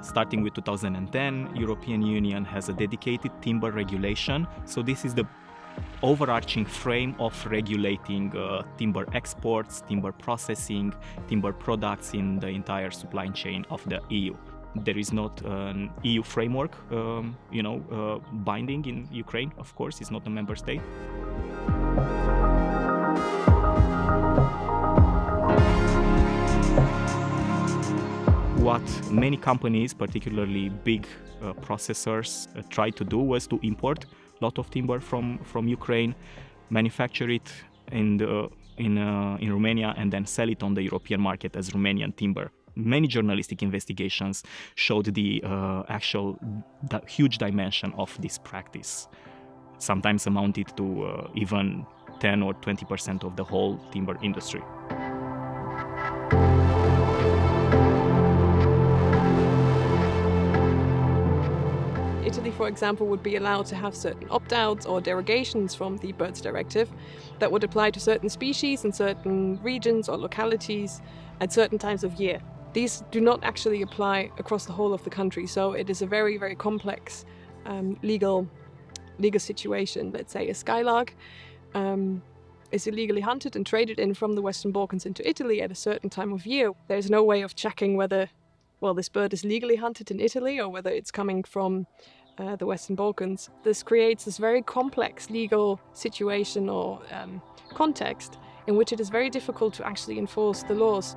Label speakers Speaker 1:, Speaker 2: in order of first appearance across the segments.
Speaker 1: Starting with 2010, European Union has a dedicated timber regulation. So this is the overarching frame of regulating timber exports, timber processing, timber products in the entire supply chain of the EU. There is not an EU framework, binding in Ukraine, of course, it's not a member state. What many companies, particularly big processors, tried to do was to import a lot of timber from Ukraine, manufacture it in Romania, and then sell it on the European market as Romanian timber. Many journalistic investigations showed the huge dimension of this practice, sometimes amounted to even 10 or 20% of the whole timber industry.
Speaker 2: Italy, for example, would be allowed to have certain opt-outs or derogations from the Birds Directive that would apply to certain species in certain regions or localities at certain times of year. These do not actually apply across the whole of the country, so it is a very, very complex legal situation. Let's say a skylark is illegally hunted and traded in from the Western Balkans into Italy at a certain time of year. There's no way of checking whether, this bird is legally hunted in Italy or whether it's coming from the Western Balkans. This creates this very complex legal situation or context in which it is very difficult to actually enforce the laws.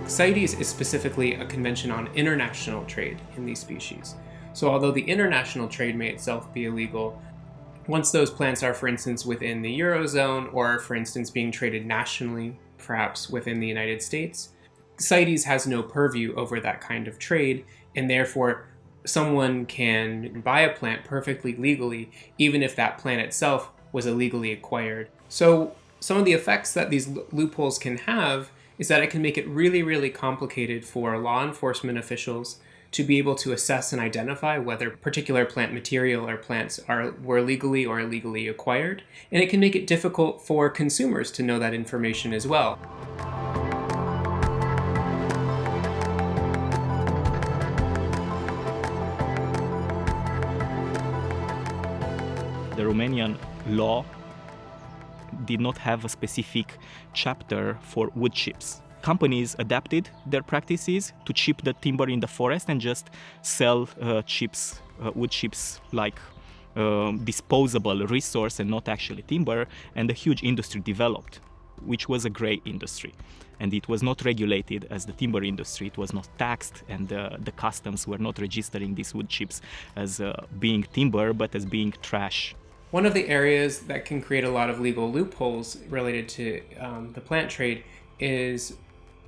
Speaker 3: CITES is specifically a convention on international trade in these species. So although the international trade may itself be illegal, once those plants are, for instance, within the Eurozone or, for instance, being traded nationally, perhaps within the United States, CITES has no purview over that kind of trade, and therefore someone can buy a plant perfectly legally, even if that plant itself was illegally acquired. So some of the effects that these loopholes can have is that it can make it really, really complicated for law enforcement officials to be able to assess and identify whether particular plant material or plants were legally or illegally acquired. And it can make it difficult for consumers to know that information as well.
Speaker 1: The Romanian law did not have a specific chapter for wood chips. Companies adapted their practices to chip the timber in the forest and just sell wood chips like disposable resource and not actually timber, and a huge industry developed, which was a grey industry. And it was not regulated as the timber industry, it was not taxed, and the customs were not registering these wood chips as being timber, but as being trash.
Speaker 3: One of the areas that can create a lot of legal loopholes related to the plant trade is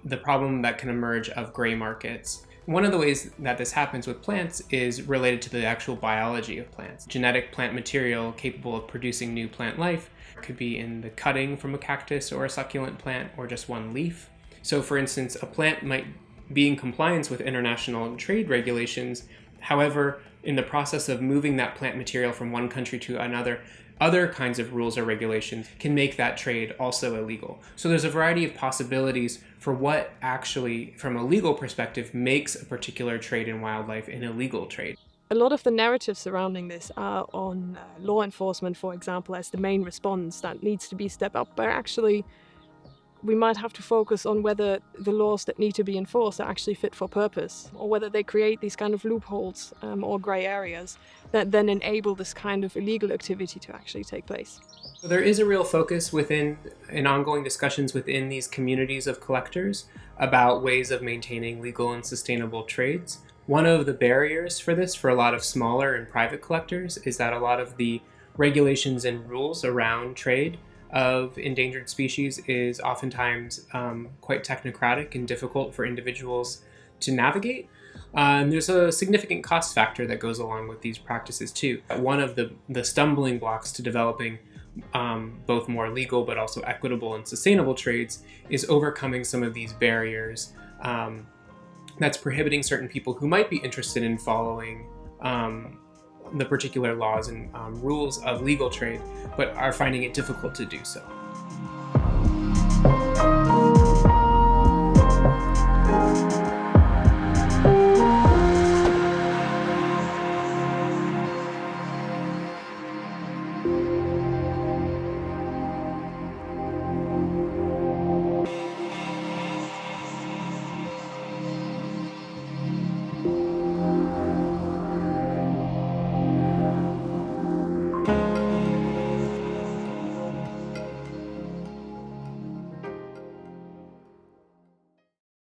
Speaker 3: the problem that can emerge of gray markets. One of the ways that this happens with plants is related to the actual biology of plants. Genetic plant material capable of producing new plant life could be in the cutting from a cactus or a succulent plant or just one leaf. So for instance, a plant might be in compliance with international trade regulations. However, in the process of moving that plant material from one country to another, other kinds of rules or regulations can make that trade also illegal. So there's a variety of possibilities for what actually, from a legal perspective, makes a particular trade in wildlife an illegal trade.
Speaker 2: A lot of the narratives surrounding this are on law enforcement, for example, as the main response that needs to be stepped up, but actually we might have to focus on whether the laws that need to be enforced are actually fit for purpose, or whether they create these kind of loopholes or grey areas that then enable this kind of illegal activity to actually take place.
Speaker 3: So there is a real focus in ongoing discussions within these communities of collectors about ways of maintaining legal and sustainable trades. One of the barriers for this for a lot of smaller and private collectors is that a lot of the regulations and rules around trade of endangered species is oftentimes quite technocratic and difficult for individuals to navigate. And there's a significant cost factor that goes along with these practices too. One of the stumbling blocks to developing both more legal but also equitable and sustainable trades is overcoming some of these barriers that's prohibiting certain people who might be interested in following the particular laws and rules of legal trade, but are finding it difficult to do so.